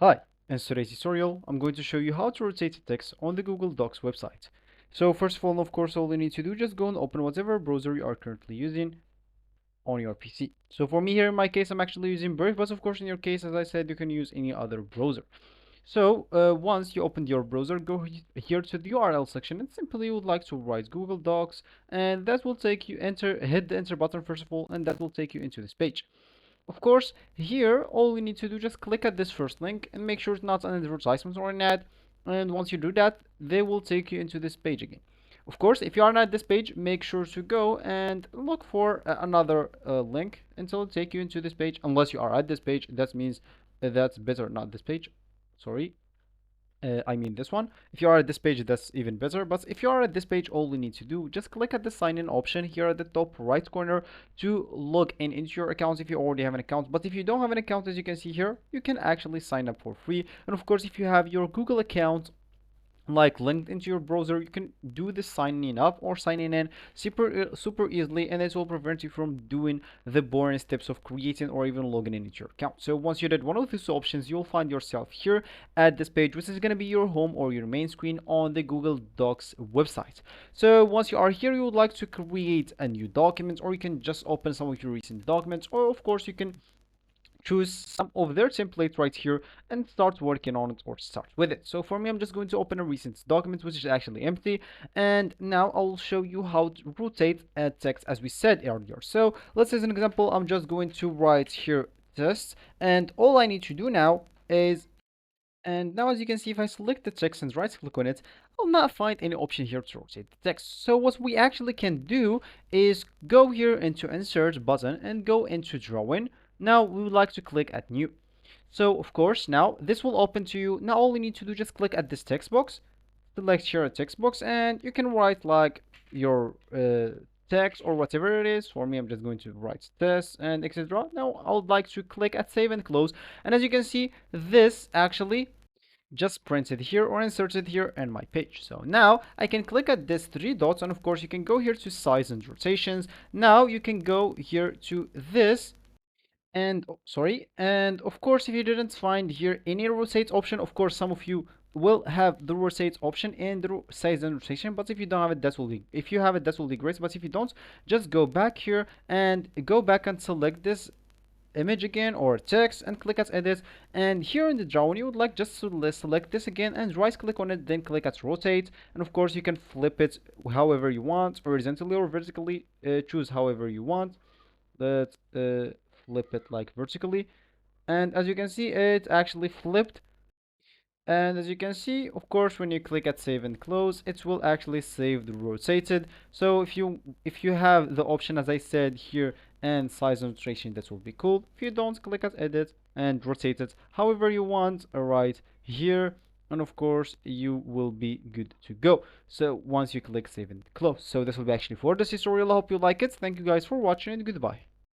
Hi, in today's tutorial, I'm going to show you how to rotate text on the Google Docs website. So first of all, of course, all you need to do, just go and open whatever browser you are currently using on your PC. So for me here, in my case, I'm actually using Brave, but of course, in your case, as I said, you can use any other browser. So once you opened your browser, go here to the URL section and simply you would like to write Google Docs, and that will take you, hit the enter button first of all, and that will take you into this page. Of course, here, all we need to do, just click at this first link and make sure it's not an advertisement or an ad. And once you do that, they will take you into this page again. Of course, if you are not at this page, make sure to go and look for another link until it take you into this page. Unless you are at this page, that means that's better, not this page. Sorry. I mean this one. If you are at this page, that's even better. But if you are at this page, all you need to do, just click at the sign in option here at the top right corner to log in into your account if you already have an account. But if you don't have an account, as you can see here, you can actually sign up for free. And of course, if you have your Google account like linked into your browser, you can do the signing up or signing in super easily, and this will prevent you from doing the boring steps of creating or even logging in into your account. So once you did one of these options, you'll find yourself here at this page, which is going to be your home or your main screen on the Google Docs website. So once you are here, you would like to create a new document, or you can just open some of your recent documents, or of course you can choose some of their templates right here and start working on it or start with it. So for me, I'm just going to open a recent document, which is actually empty. And now I'll show you how to rotate a text as we said earlier. So let's say as an example, I'm just going to write here test, and all I need to do now is, and now as you can see, if I select the text and right click on it, I'll not find any option here to rotate the text. So what we actually can do is go here into insert button and go into drawing. Now we would like to click at new. So of course, now this will open to you. Now all you need to do, just click at this text box, select here a text box, and you can write like your text or whatever it is. For me, I'm just going to write this and etc. Now I would like to click at save and close, and as you can see, this actually just printed here or inserted here in my page. So now I can click at this three dots, and of course you can go here to size and rotations. Now you can go here to this, and sorry, and of course if you didn't find here any rotate option, of course some of you will have the rotate option in the size and rotation, but if you don't have it, that will be, if you have it, that will be great. But if you don't, just go back here and go back and select this image again or text and click at edit, and here in the drawing you would like just to select this again and right click on it, then click at rotate, and of course you can flip it however you want, horizontally or vertically, choose however you want. Let's flip it like vertically, and as you can see, it actually flipped. And as you can see, of course, when you click at save and close, it will actually save the rotated. So if you have the option, as I said here, and size and rotation, that will be cool. If you don't, click at edit and rotate it however you want right here. And of course, you will be good to go. So once you click save and close. So this will be actually for this tutorial. I hope you like it. Thank you guys for watching, and goodbye.